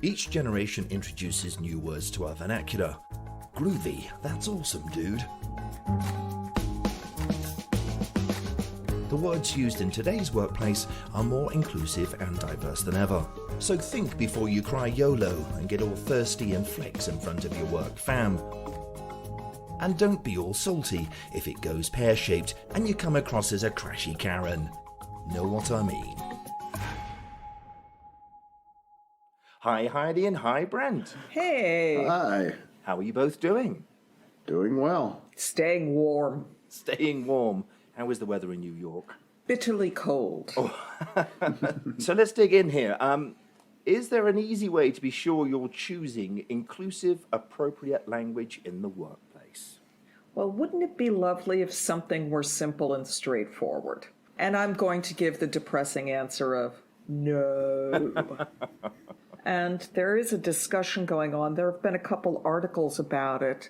Each generation introduces new words to our vernacular. Groovy, that's awesome, dude. The words used in today's workplace are more inclusive and diverse than ever. So think before you cry YOLO and get all thirsty and flex in front of your work fam. And don't be all salty if it goes pear-shaped and you come across as a crashy Karen. Know what I mean? Hi Heidi and hi Brent. Hey. Hi. How are you both doing? Doing well. Staying warm. Staying warm. How is the weather in New York? Bitterly cold. So let's dig in here. Is there an easy way to be sure you're choosing inclusive, appropriate language in the workplace? Well, wouldn't it be lovely if something were simple and straightforward? And I'm going to give the depressing answer of no. And there is a discussion going on. There have been a couple articles about it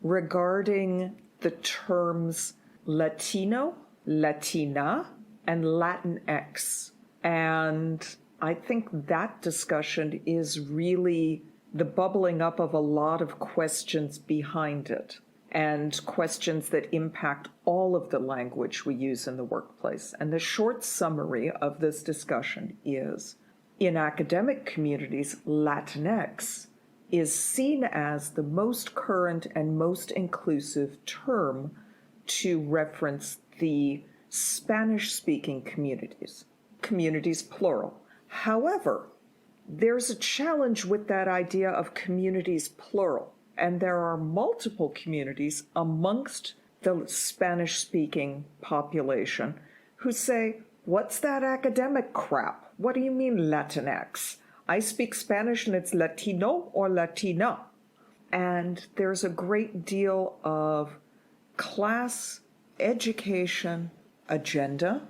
regarding the terms Latino, Latina, and Latinx. And I think that discussion is really the bubbling up of a lot of questions behind it, and questions that impact all of the language we use in the workplace. And the short summary of this discussion is, in academic communities, Latinx is seen as the most current and most inclusive term to reference the Spanish-speaking communities plural. However, there's a challenge with that idea of communities plural, and there are multiple communities amongst the Spanish-speaking population who say, what's that academic crap? What do you mean Latinx? I speak Spanish and it's Latino or Latina. And there's a great deal of class, education, agenda,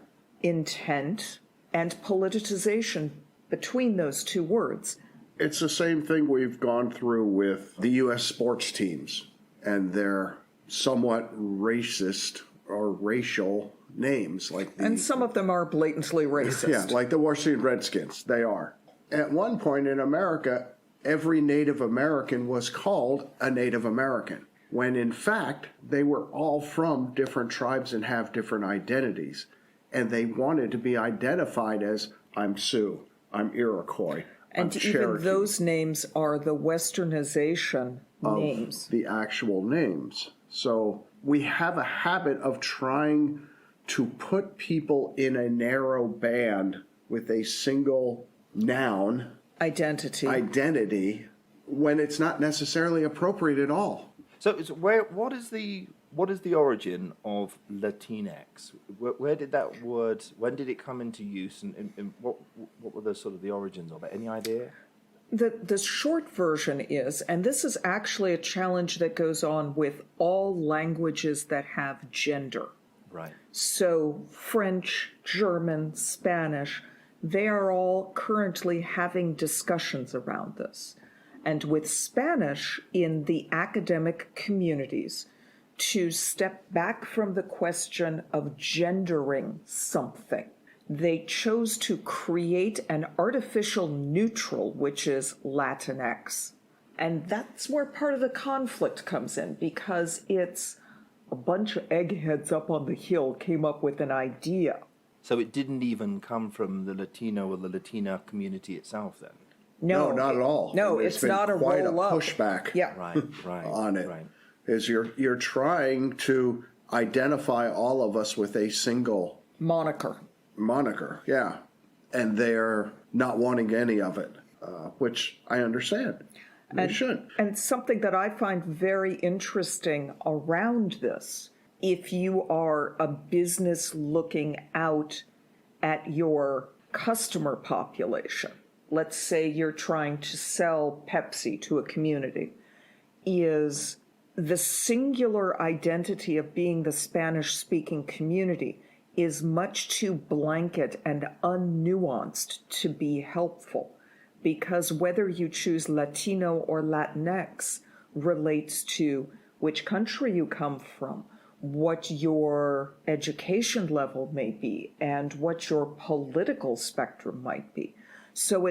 intent, and politicization between those two words. It's the same thing we've gone through with the U.S. sports teams and their somewhat racist or racial names. And some of them are blatantly racist. Yeah, like the Washington Redskins. They are. At one point in America, every Native American was called a Native American, when in fact they were all from different tribes and have different identities. And they wanted to be identified as, I'm Sioux, I'm Iroquois, and I'm even Cherokee. Those names are the westernization names. The actual names. So we have a habit of trying to put people in a narrow band with a single noun identity when it's not necessarily appropriate at all. So what is the origin of Latinx? Where did that word, when did it come into use, and what were the sort of the origins of it? Any idea? The short version is, and this is actually a challenge that goes on with all languages that have gender. Right. So French, German, Spanish, they are all currently having discussions around this. And with Spanish in the academic communities, to step back from the question of gendering something, they chose to create an artificial neutral, which is Latinx. And that's where part of the conflict comes in, because it's a bunch of eggheads up on the hill came up with an idea. So it didn't even come from the Latino or the Latina community itself then? No, not at all. No, it's not a quite roll up. Pushback. Yeah. Right. On it. Right. Is you're trying to identify all of us with a single Moniker, yeah. And they're not wanting any of it, which I understand. They should. And something that I find very interesting around this, if you are a business looking out at your customer population, let's say you're trying to sell Pepsi to a community, is the singular identity of being the Spanish-speaking community is much too blanket and unnuanced to be helpful, because whether you choose Latino or Latinx relates to which country you come from, what your education level may be, and what your political spectrum might be. So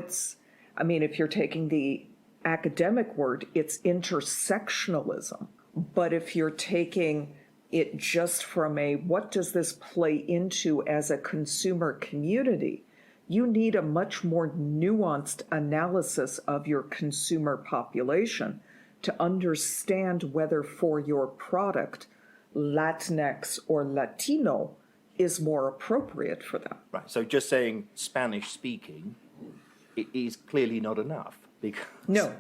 I mean, if you're taking the academic word, it's intersectionalism. But if you're taking it just from a what does this play into as a consumer community, you need a much more nuanced analysis of your consumer population to understand whether for your product, Latinx or Latino is more appropriate for them. Right. So just saying Spanish speaking is clearly not enough because No.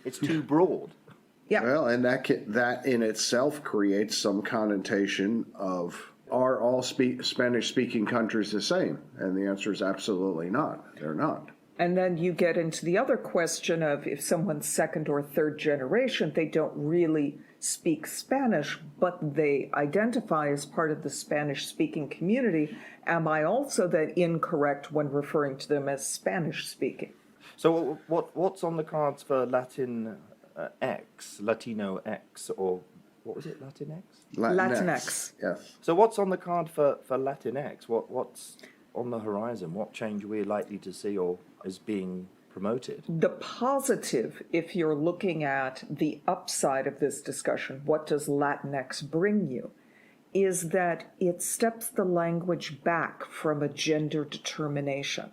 it's too broad. Yeah. Well, and that in itself creates some connotation of, are all Spanish-speaking countries the same? And the answer is absolutely not. They're not. And then you get into the other question of if someone's second or third generation, they don't really speak Spanish, but they identify as part of the Spanish-speaking community. Am I also then incorrect when referring to them as Spanish-speaking? So what's on the cards for Latino X, or what was it, Latinx? Latinx. Yes. So what's on the card for Latinx? What's on the horizon? What change are we likely to see or is being promoted? The positive, if you're looking at the upside of this discussion, what does Latinx bring you, is that it steps the language back from a gender determination,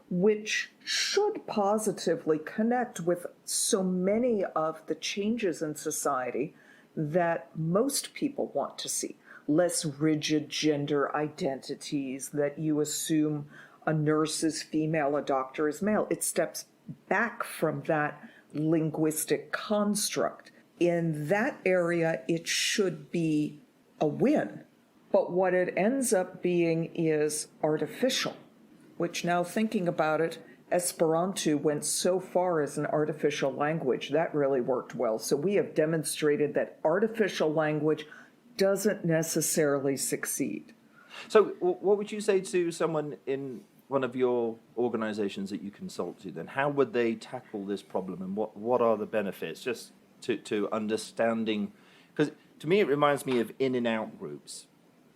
which should positively connect with so many of the changes in society that most people want to see. Less rigid gender identities, that you assume a nurse is female, a doctor is male. It steps back from that linguistic construct. In that area, it should be a win. But what it ends up being is artificial, which now thinking about it, Esperanto went so far as an artificial language. That really worked well. So we have demonstrated that artificial language doesn't necessarily succeed. So what would you say to someone in one of your organizations that you consult to then? How would they tackle this problem and what are the benefits? Just to understanding, because to me it reminds me of in and out groups.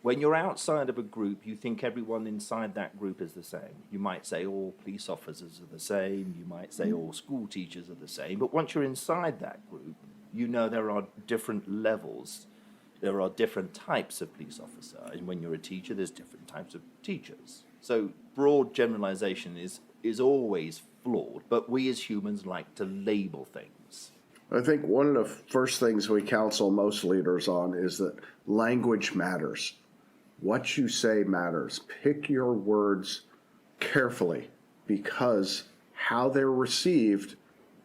When you're outside of a group, you think everyone inside that group is the same. You might say all police officers are the same. You might say all school teachers are the same. But once you're inside that group, you know there are different levels. There are different types of police officer. And when you're a teacher, there's different types of teachers. So broad generalization is always flawed. But we as humans like to label things. I think one of the first things we counsel most leaders on is that language matters. What you say matters. Pick your words carefully because how they're received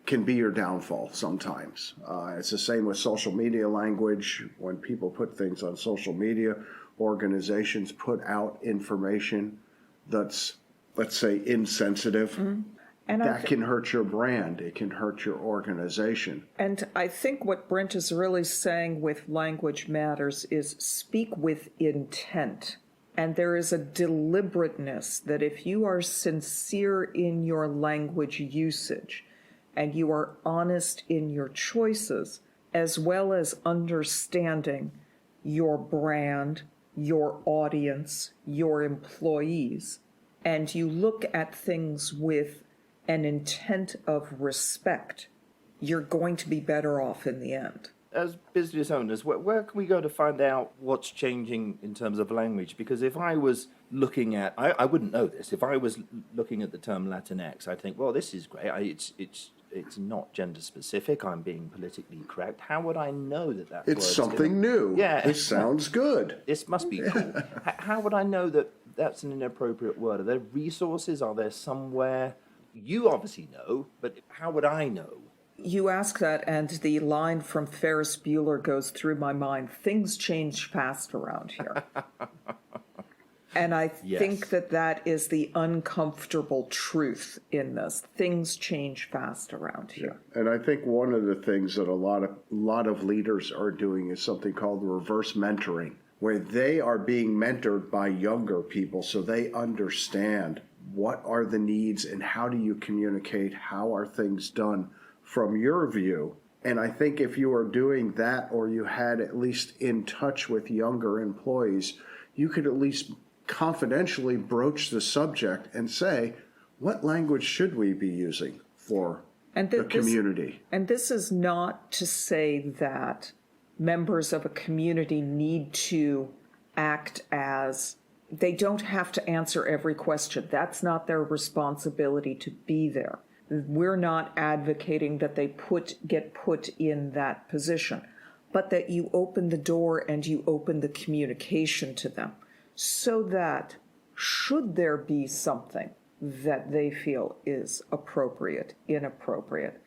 can be your downfall sometimes. It's the same with social media language. When people put things on social media, organizations put out information that's, let's say, insensitive. Mm-hmm. And that can hurt your brand. It can hurt your organization. And I think what Brent is really saying with language matters is speak with intent. And there is a deliberateness that if you are sincere in your language usage and you are honest in your choices, as well as understanding your brand, your audience, your employees, and you look at things with an intent of respect, you're going to be better off in the end. As business owners, where can we go to find out what's changing in terms of language? Because if I was looking at, I wouldn't know this. If I was looking at the term Latinx, I'd think, well, this is great. It's not gender specific. I'm being politically correct. How would I know that it's something new? Yeah, it sounds good. This must be cool. How would I know that that's an inappropriate word? Are there resources? Are there somewhere? You obviously know, but how would I know? You ask that, and the line from Ferris Bueller goes through my mind. Things change fast around here. And I think that is the uncomfortable truth in this. Things change fast around here. Yeah. And I think one of the things that a lot of leaders are doing is something called reverse mentoring, where they are being mentored by younger people so they understand what are the needs and how do you communicate, how are things done from your view. And I think if you are doing that, or you had at least in touch with younger employees, you could at least confidentially broach the subject and say, what language should we be using for And the community. And this is not to say that members of a community need to act as, they don't have to answer every question. That's not their responsibility to be there. We're not advocating that they get put in that position, but that you open the door and you open the communication to them so that should there be something that they feel is appropriate, inappropriate,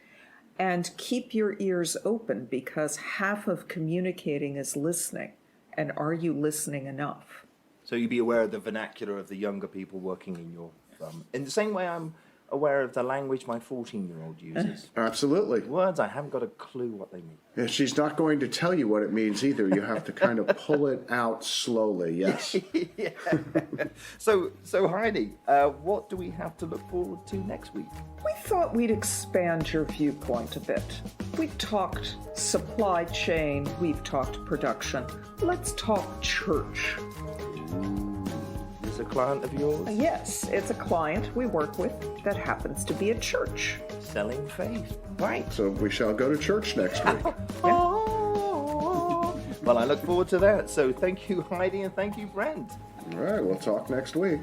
and keep your ears open, because half of communicating is listening. And are you listening enough? So you be aware of the vernacular of the younger people working in your firm. In the same way I'm aware of the language my 14-year-old uses. Absolutely. Words, I haven't got a clue what they mean. Yeah, she's not going to tell you what it means either. You have to kind of pull it out slowly, yes. Yeah. So Heidi, what do we have to look forward to next week? We thought we'd expand your viewpoint a bit. We've talked supply chain, we've talked production. Let's talk church. Is a client of yours? Yes, it's a client we work with that happens to be a church. Selling faith. Right. So we shall go to church next week. Oh. Well, I look forward to that. So thank you, Heidi, and thank you, Brent. All right, we'll talk next week.